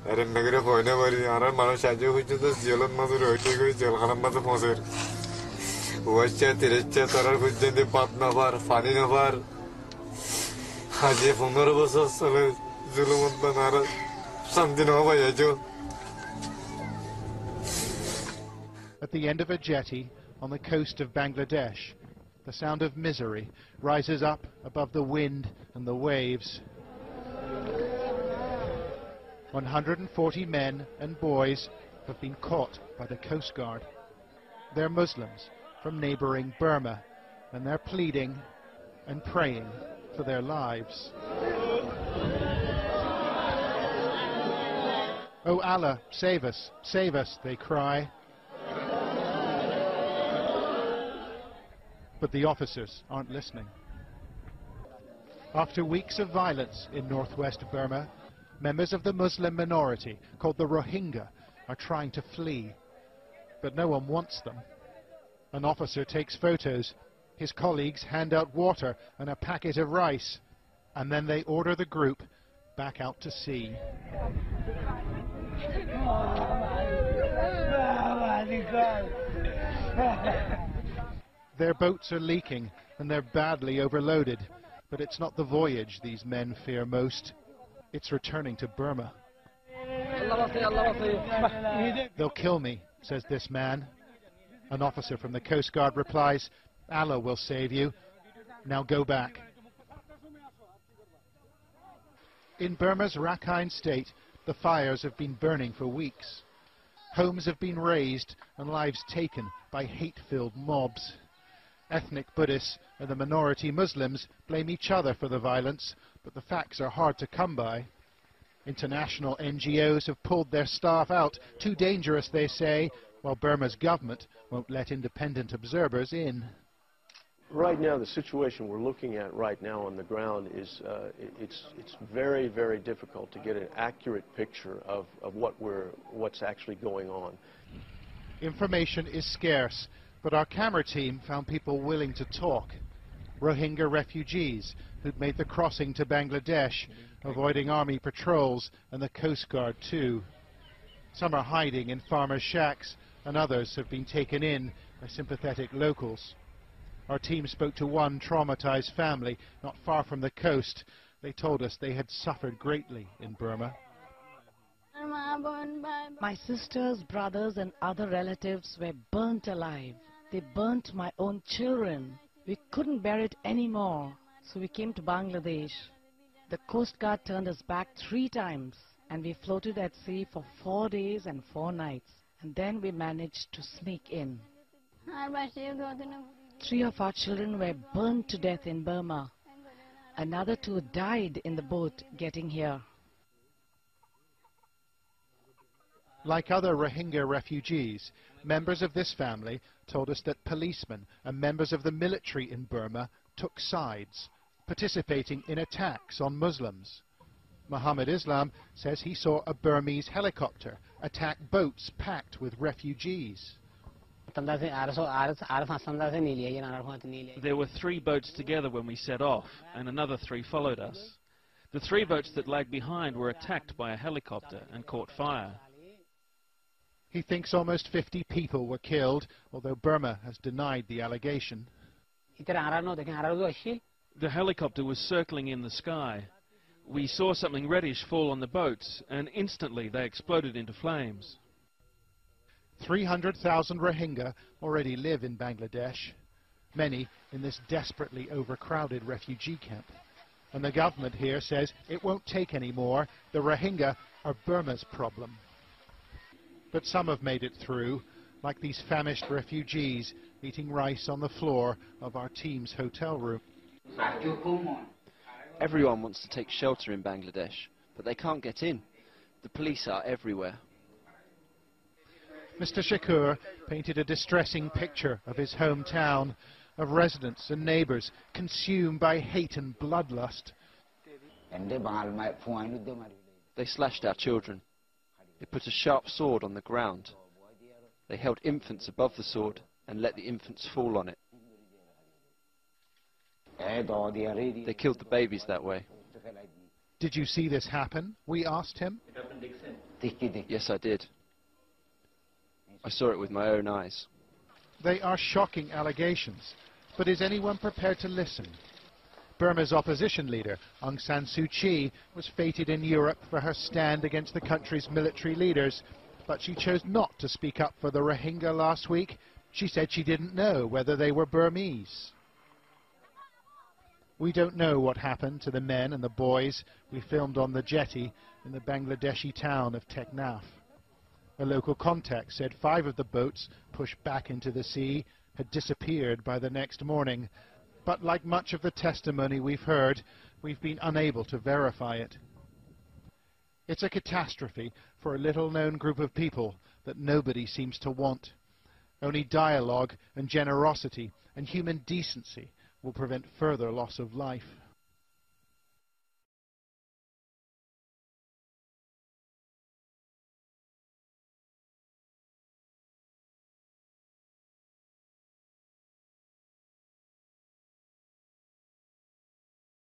Erin negre koyne bari arar mano shaje hujjata jelan mazu roite koi jel khanam mazu phosir. Uacha tirecha tarar hujjante pat na var, fani na var. Haje 15 বছর চলে জুলুমত বানার শান্তি না পাইয়া jo. At the end of a jetty on the coast of Bangladesh, the sound of misery rises up above the wind and the waves. 140 men and boys have been caught by the Coast Guard. They're Muslims from neighbouring Burma, and they're pleading and praying for their lives. "Oh Allah, save us," they cry. But the officers aren't listening. After weeks of violence in northwest Burma, members of the Muslim minority, called the Rohingya, are trying to flee. But no one wants them. An officer takes photos. His colleagues hand out water and a packet of rice, and then they order the group back out to sea. Their boats are leaking and they're badly overloaded, but it's not the voyage these men fear most. It's returning to Burma. "They'll kill me," says this man. An officer from the Coast Guard replies, "Allah will save you. Now go back." In Burma's Rakhine state, the fires have been burning for weeks. Homes have been razed and lives taken by hate-filled mobs. Ethnic Buddhists and the minority Muslims blame each other for the violence, but the facts are hard to come by. International NGOs have pulled their staff out, too dangerous, they say, while Burma's government won't let independent observers in. Right now, the situation we're looking at right now on the ground is it's very, very difficult to get an accurate picture of what's actually going on. Information is scarce, but our camera team found people willing to talk. Rohingya refugees who'd made the crossing to Bangladesh, avoiding army patrols and the Coast Guard too. Some are hiding in farmers' shacks, and others have been taken in by sympathetic locals. Our team spoke to one traumatized family not far from the coast. They told us they had suffered greatly in Burma. "My sisters, brothers and other relatives were burnt alive. They burnt my own children. We couldn't bear it anymore, so we came to Bangladesh. The Coast Guard turned us back 3 times, and we floated at sea for 4 days and 4 nights, and then we managed to sneak in. 3 of our children were burned to death in Burma. Another 2 died in the boat getting here." Like other Rohingya refugees, members of this family told us that policemen and members of the military in Burma took sides, participating in attacks on Muslims. Muhammad Islam says he saw a Burmese helicopter attack boats packed with refugees. There were 3 boats together when we set off, and another 3 followed us. The 3 boats that lagged behind were attacked by a helicopter and caught fire. He thinks almost 50 people were killed, although Burma has denied the allegation. The helicopter was circling in the sky. We saw something reddish fall on the boats, and instantly they exploded into flames. 300,000 Rohingya already live in Bangladesh, many in this desperately overcrowded refugee camp. And the government here says it won't take any more. The Rohingya are Burma's problem. But some have made it through, like these famished refugees eating rice on the floor of our team's hotel room. Everyone wants to take shelter in Bangladesh, but they can't get in. The police are everywhere. Mr. Shakur painted a distressing picture of his hometown, of residents and neighbours consumed by hate and bloodlust. They slashed our children. They put a sharp sword on the ground. They held infants above the sword and let the infants fall on it. They killed the babies that way. Did you see this happen? We asked him. Yes, I did. I saw it with my own eyes. They are shocking allegations, but is anyone prepared to listen? Burma's opposition leader, Aung San Suu Kyi, was feted in Europe for her stand against the country's military leaders, but she chose not to speak up for the Rohingya last week. She said she didn't know whether they were Burmese. We don't know what happened to the men and the boys we filmed on the jetty in the Bangladeshi town of Teknaf. A local contact said 5 of the boats pushed back into the sea had disappeared by the next morning. But like much of the testimony we've heard, we've been unable to verify it. It's a catastrophe for a little-known group of people that nobody seems to want. Only dialogue and generosity and human decency will prevent further loss of life.